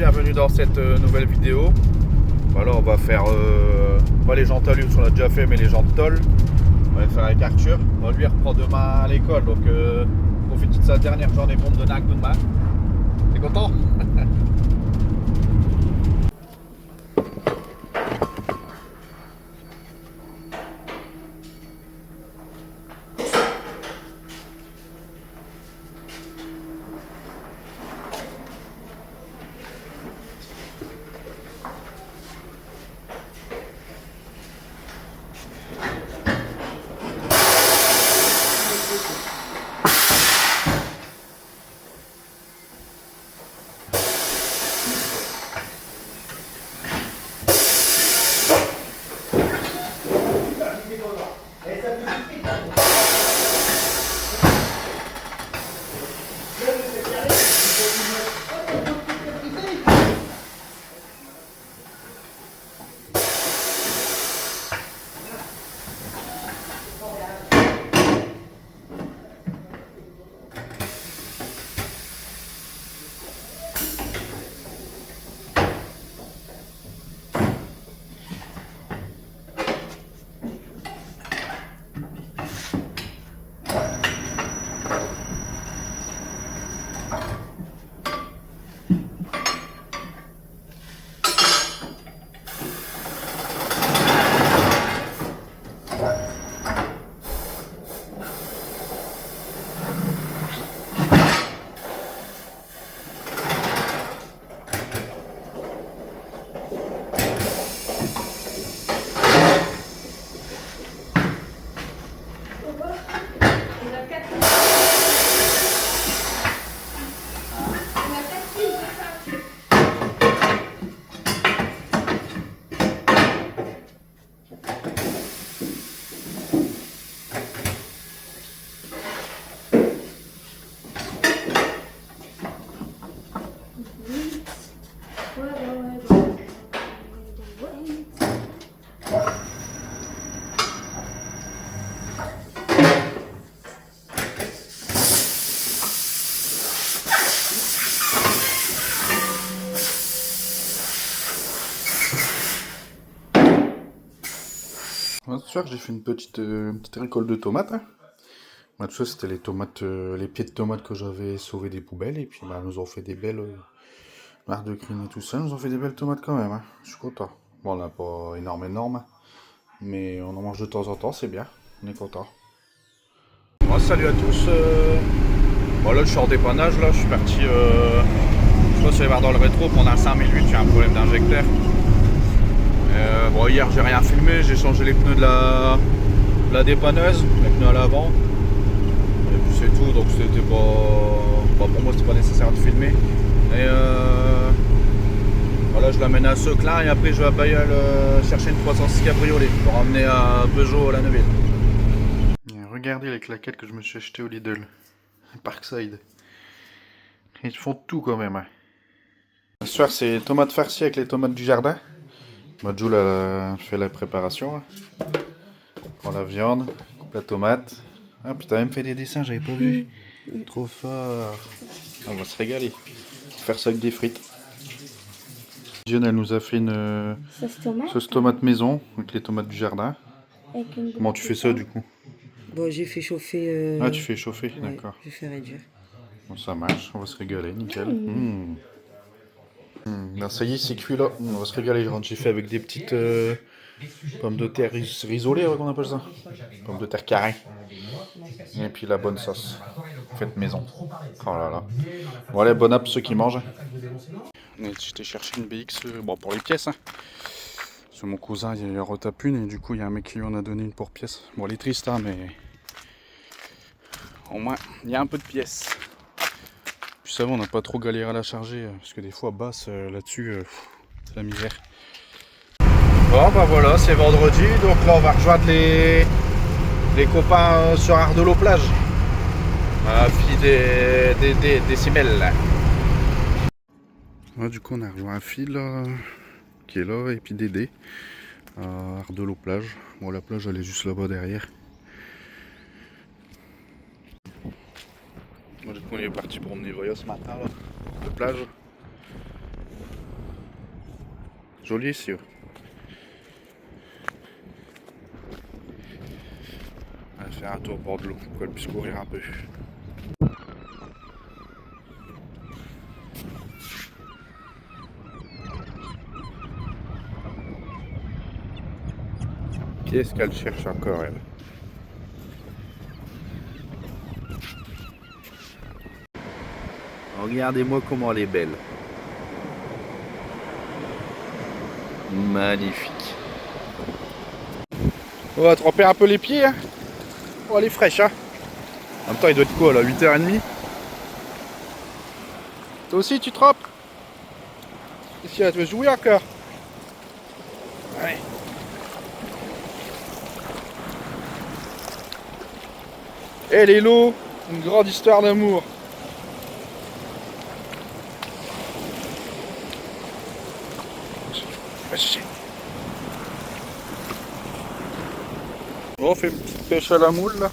bienvenue dans cette nouvelle vidéo. Voilà, on va faire pas les jantes à l'huile, on l'a déjà fait, mais les jantes tôle. On va les faire avec Arthur. Bon, lui il reprend demain à l'école, donc profite de sa dernière journée compte de NAC demain. T'es content? Ce soir j'ai fait une petite récolte de tomates. Bah, tout ça c'était les tomates, les pieds de tomates que j'avais sauvés des poubelles. Et puis bah, nous ont fait des belles marques de crine et tout ça. Nous ont fait des belles tomates quand même. Je suis content. Bon, on n'a pas énorme. Mais on en mange de temps en temps, c'est bien. On est content. Bon, salut à tous. Bon, là je suis en dépannage. Là, je suis parti. Je pense aller voir dans le rétro. Pour un 5008, j'ai un problème d'injecteur. Bon, hier j'ai rien filmé, j'ai changé les pneus de la dépanneuse, les pneus à l'avant. Et puis c'est tout, donc c'était pas pour moi, c'était pas nécessaire de filmer. Et voilà, je l'amène à Seclin et après je vais à Bayeul chercher une 306 cabriolet pour ramener à Peugeot à la Neuville. Regardez les claquettes que je me suis acheté au Lidl, Parkside. Ils font tout quand même. Ce soir c'est tomates farcies avec les tomates du jardin. Jules a fait la préparation. Prends la viande, coupe la tomate. Ah putain, même fait des dessins, j'avais pas vu. Trop fort. On va se régaler. Faire ça avec des frites. Diane, elle nous a fait une sauce tomate maison avec les tomates du jardin. Comment tu fais ça du coup? Bon, j'ai fait chauffer. Ah, tu fais chauffer, ouais, d'accord. je fais réduire. Bon, ça marche, on va se régaler, nickel. Ben, ça y est, c'est cuit là. On va se régaler. J'ai fait avec des petites pommes de terre risolées, qu'on appelle ça. Pommes de terre carrées. Et puis la bonne sauce. Faite maison. Oh là là. Bon, allez, bon app ceux qui mangent. J'étais chercher une BX bon, pour les pièces. Parce que mon cousin, il en retape une et du coup, il y a un mec qui lui en a donné une pour pièce. Bon, elle est triste, hein, mais au moins, il y a un peu de pièces. Puis ça va, on n'a pas trop galéré à la charger, parce que des fois, basse là-dessus, c'est la misère. Bon, bah voilà, c'est vendredi, donc là, on va rejoindre les copains sur Ardelot-Plage. La fille des Cimelles. Ouais, du coup, on a rejoint un fil là, qui est là, et puis Dédé à Ardelot-Plage. Bon, la plage, elle est juste là-bas derrière. Du coup, on est parti promener Voya ce matin, là, de plage. Joli ici. Ouais. On va faire un tour au bord de l'eau pour qu'elle puisse courir un peu. Qu'est-ce qu'elle cherche encore, elle? Regardez-moi comment elle est belle. Magnifique. On va tremper un peu les pieds. Hein. Oh, elle est fraîche. Hein. En même temps, il doit être quoi là, 8h30? Toi aussi, tu trempes? Qu'est-ce qu'il y a? Tu veux jouer encore? Ouais. Et Lélo, une grande histoire d'amour. Bon, on fait une petite pêche à la moule là.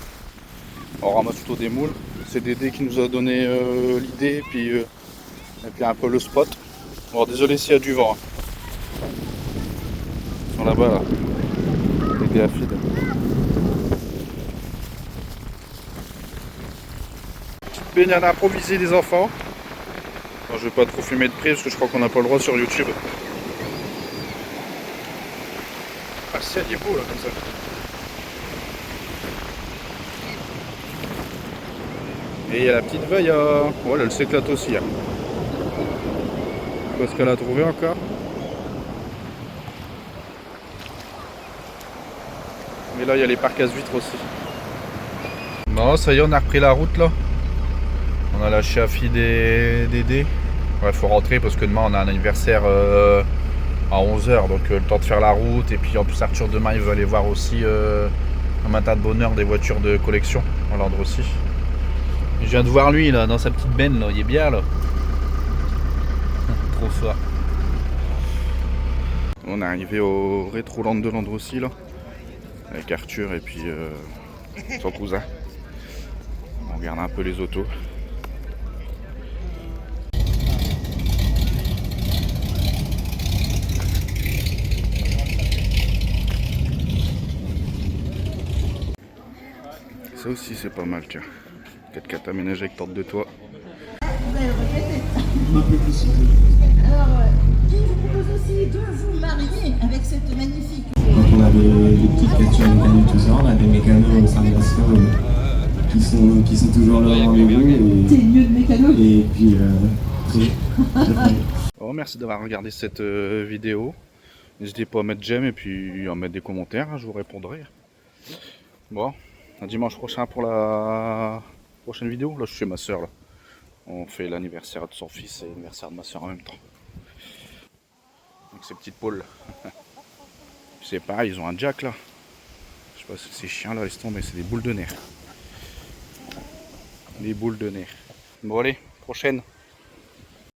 On ramasse plutôt des moules. C'est Dédé qui nous a donné l'idée et puis un peu le spot. Bon, désolé s'il y a du vent. Hein. Ils sont là-bas là. Dédé à feed. Petite baignade improvisée des enfants. Bon, je vais pas trop filmer de près parce que je crois qu'on n'a pas le droit sur YouTube. Ah, c'est il est beau là comme ça. Et il y a la petite veuille, voilà, elle s'éclate aussi. Hein. Je sais pas ce qu'elle a trouvé encore. Mais là, il y a les parcs à vitres aussi. Bon, ça y est, on a repris la route là. On a lâché à fille des Dédé. Ouais, faut rentrer parce que demain on a un anniversaire à 11h, donc le temps de faire la route. Et puis en plus, Arthur demain il veut aller voir aussi un matin de bonheur des voitures de collection en Land aussi. Je viens de voir lui là dans sa petite benne là, il est bien là. Trop fort. On est arrivé au Rétroland de Landrecy là, avec Arthur et puis son cousin. On regarde un peu les autos. Ça aussi c'est pas mal, tiens. 4x4 aménagé avec porte de toit. Alors, qui vous propose aussi de vous marier avec cette magnifique... Donc on a des petites voitures mécaniques, tout ça, on a des mécanos au sein de l'assaut qui sont toujours là au rendez-vous. C'est mieux de mécano. Et puis, Bon, merci d'avoir regardé cette vidéo. N'hésitez pas à mettre j'aime et puis à mettre des commentaires, hein, je vous répondrai. Bon, à dimanche prochain pour la prochaine vidéo. Là, je suis chez ma soeur. Là. On fait l'anniversaire de son fils et l'anniversaire de ma soeur en même temps. Donc ces petites poules. C'est pareil, ils ont un jack là. Je sais pas si ces chiens là, laisse tomber, c'est des boules de nerfs. Des boules de nerfs. Bon allez, prochaine.